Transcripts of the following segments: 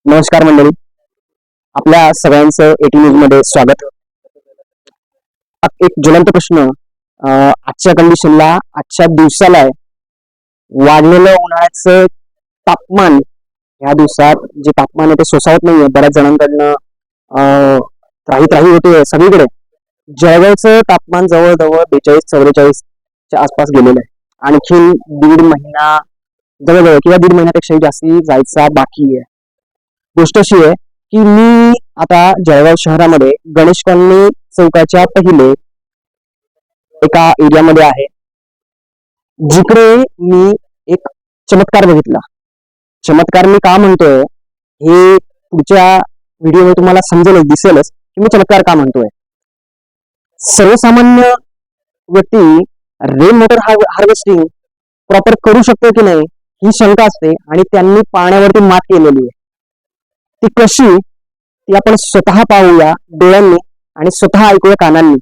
नमस्कार मंडळी, आपल्या सगळ्यांचं एटी न्यूज मध्ये स्वागत. एक ज्वलंत प्रश्न आजच्या कंडिशनला, आजच्या दिवसाला आहे. वाढलेलं उन्हाळ्याचं तापमान, ह्या दिवसात जे तापमान आहे ते सोसावत नाहीये. बऱ्याच जणांकडनं त्राही त्राही होते सगळीकडे. जळगावचं तापमान जवळजवळ 42-44च्या आसपास गेलेलं आहे. आणखी दीड महिना, जवळजवळ किंवा दीड महिन्यापेक्षाही जास्ती जायचा बाकी आहे. गोष्ट अशी आहे की मी आता जळगाव शहरामध्ये गणेश कॉलनी चौकाच्या पहिले एका एरियामध्ये आहे, जिकडे मी एक चमत्कार बघितला. चमत्कार मी का म्हणतोय हे पुढच्या व्हिडिओमध्ये तुम्हाला समजेलच, दिसेलच की मी चमत्कार का म्हणतोय. सर्वसामान्य व्यक्ती रेन वॉटर हार्वेस्टिंग प्रॉपर करू शकतो की नाही ही शंका असते, आणि त्यांनी पाण्यावरती मात केलेली आहे. ती कशी, ती आपण स्वतः पाहूया डोळ्यांनी आणि स्वतः ऐकूया कानांनी.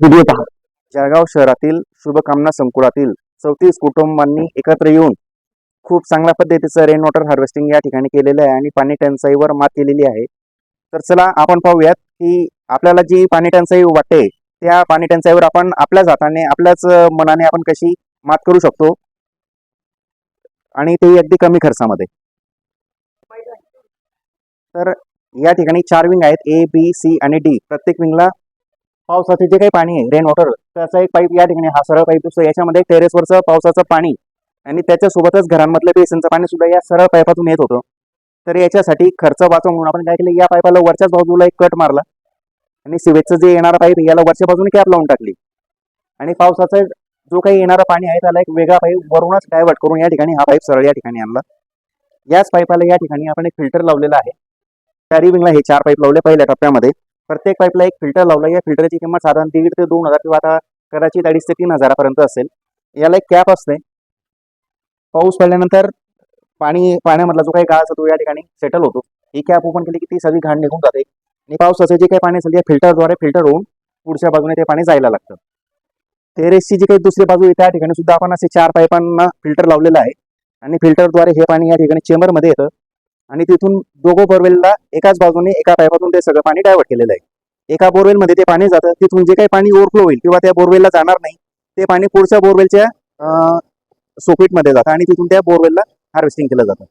व्हिडिओ पहा. जळगाव शहरातील शुभकामना संकुलातील 34 कुटुंबांनी एकत्र येऊन खूप चांगल्या पद्धतीचं रेन वॉटर हार्वेस्टिंग या ठिकाणी केलेलं आहे आणि पाणी टंचाईवर मात केलेली आहे. तर चला आपण पाहूयात की आपल्याला जी पाणी टंचाई वाटते त्या पाणी टंचाईवर आपण आपल्याच हाताने, आपल्याच मनाने आपण कशी मात करू शकतो, आणि ते अगदी कमी खर्चामध्ये. तर या ठिकाणी 4 विंग आहेत, ए बी सी आणि डी. प्रत्येक विंगला पावसाचे जे काही पाणी आहे रेन वॉटर, त्याचा एक पाईप या ठिकाणी, हा सरळ पाईप दिसतो, याच्यामध्ये टेरेसवरचं पावसाचं पाणी आणि त्याच्यासोबतच घरांमधलं बेसिनचं पाणी सुद्धा या सरळ पाईपातून येत होतं. तर याच्यासाठी खर्च वाचव म्हणून आपण काय केलं, या पाईपाला वरच्याच बाजूला एक कट मारला आणि सिवेजचं जे येणारा पाईप याला वरच्या बाजूने कॅप लावून टाकली, आणि पावसाचा जो काही येणारा पाणी आहे त्याला एक वेगळा पाईप वरूनच डायव्हर्ट करून या ठिकाणी हा पाईप सरळ या ठिकाणी आणला. याच पाईपाला या ठिकाणी आपण एक फिल्टर लावलेला आहे. 4 विंगला हे 4 पाईप लावले पहिल्या टप्प्यामध्ये. प्रत्येक पाईपला एक फिल्टर लावला. या फिल्टरची किंमत साधारण 1,500 ते 2,000 किंवा आता कदाचित 2,500 ते 3,000 पर्यंत असेल. याला एक कॅप असते. पाऊस पडल्यानंतर पाण्यामधला जो काही गाळ असतो या ठिकाणी सेटल होतो. ही कॅप ओपन केली की ती सगळी घाण निघून जाते आणि पावसाचे जे काही पाणी असेल या फिल्टरद्वारे फिल्टर होऊन पुढच्या बाजूने ते पाणी जायला लागतं. टेरेसची जी काही दुसरी बाजू आहे त्या ठिकाणी सुद्धा आपण असे 4 पाईपांना फिल्टर लावलेलं आहे, आणि फिल्टरद्वारे हे पाणी या ठिकाणी चेंबरमध्ये येतं, आणि तिथून दोघं बोरवेलला एकाच बाजूने एका पाईपातून ते सगळं पाणी डायव्हर्ट केलेलं आहे. एका बोरवेलमध्ये ते पाणी जातं, तिथून जे काही पाणी ओव्हरफ्लो होईल किंवा त्या बोरवेलला जाणार नाही ते पाणी पुढच्या बोरवेलच्या सोकेटमध्ये जातं आणि तिथून त्या बोरवेलला हार्वेस्टिंग केलं जातं.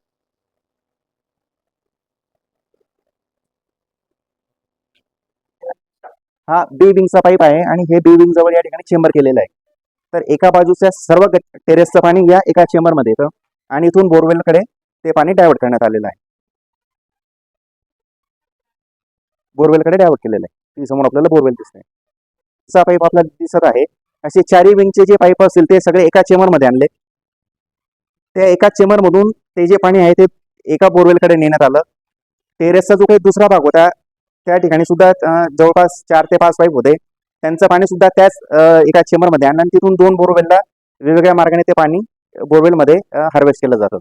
हा बी विंगचा पाईप आहे आणि हे बी विंग जवळ या ठिकाणी चेंबर केलेलं आहे. तर एका बाजूच्या सर्व टेरेसचं पाणी या एका चेंबरमध्ये येतं आणि इथून बोरवेलकडे ते पाणी डायव्हर्ट करण्यात आलेलं आहे. बोरवेलकडे डायव्हर्ट केलेलं आहे. ती समोर आपल्याला बोरवेल दिसतंय. चा पाईप आपल्याला दिसत आहे. असे 4 विंगचे जे पाईप असतील ते सगळे एका चेंबरमध्ये आणले. त्या एका चेंबरमधून ते जे पाणी आहे ते एका बोरवेलकडे नेण्यात आलं. टेरेसचा जो काही दुसरा भाग होता त्या ठिकाणी सुद्धा जवळपास 4 ते 5 पाईप होते. त्यांचं पाणी सुद्धा त्याच एका चेंबरमध्ये आणलं आणि तिथून 2 बोरवेलला वेगवेगळ्या मार्गाने ते पाणी बोरवेलमध्ये हार्वेस्ट केलं जातं.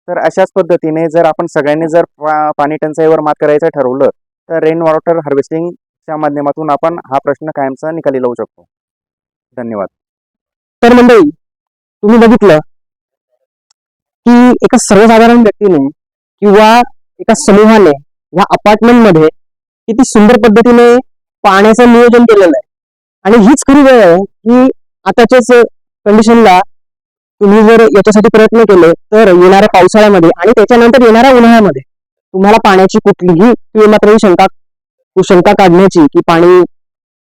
तर अशाच पद्धतीने जर आपण सगळ्यांनी जर पाणी टंचाईवर मात करायचं ठरवलं तर रेन वॉटर हार्वेस्टिंगच्या माध्यमातून आपण हा प्रश्न कायमचा निकाली लावू शकतो. धन्यवाद. तर मंडळी, तुम्ही बघितलं की एका सर्वसाधारण व्यक्तीने किंवा एका समूहाने या अपार्टमेंट मध्ये किती सुंदर पद्धतीने पाण्याचं नियोजन केलेलं आहे. आणि हीच खरी वेळ आहे की आताच्याच कंडिशनला तुम्ही जर याच्यासाठी प्रयत्न केले तर येणाऱ्या पावसाळ्यामध्ये आणि त्याच्यानंतर येणाऱ्या उन्हाळ्यामध्ये तुम्हाला पाण्याची कुठलीही मात्र शंका काढण्याची की पाणी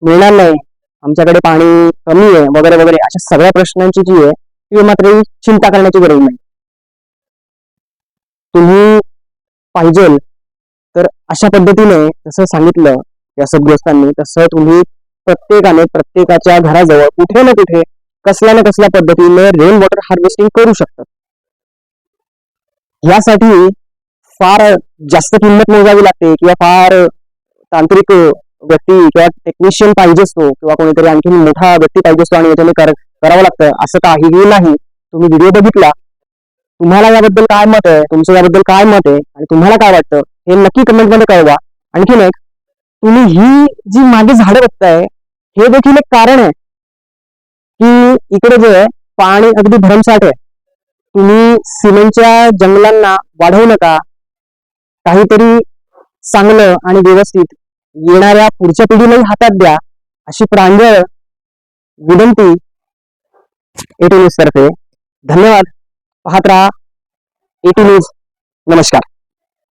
मिळणार नाही, आमच्याकडे पाणी कमी आहे वगैरे वगैरे, अशा सगळ्या प्रश्नांची जी आहे ती मात्र चिंता करण्याची गरज नाही. तुम्ही पाहिजे तर अशा पद्धतीने जसं सांगितलं या सद्ग्रस्तांनी, तसं तुम्ही प्रत्येकाने प्रत्येकाच्या घराजवळ कुठे ना कुठे कसल्या ना कसल्या पद्धतीने रेन वॉटर हार्वेस्टिंग करू शकतात. यासाठी फार जास्त किंमत मोजावी लागते किंवा फार तांत्रिक व्यक्ती किंवा टेक्निशियन पाहिजे असतो किंवा कोणीतरी आणखी मोठा व्यक्ती पाहिजे असतो आणि याच्याने करावं लागतं असं काहीही नाही. तुम्ही व्हिडिओ बघितला, तुम्हाला याबद्दल काय मत आहे, तुमचं याबद्दल काय मत आहे आणि तुम्हाला काय वाटतं हे नक्की कमेंटमध्ये कळवा. आणखीन एक, तुम्ही ही जी मागे झाडं बघताय हे देखील एक कारण आहे की इकडे जे आहे पाणी अगदी भरमसाठ आहे. तुम्ही सिमेंटच्या जंगलांना वाढवू नका, काहीतरी चांगलं आणि व्यवस्थित येणाऱ्या पुढच्या पिढीलाही हातात द्या, अशी प्रांजळ विनंती एटी न्यूज तर्फे. धन्यवाद. पाहत राहा एटी न्यूज. नमस्कार.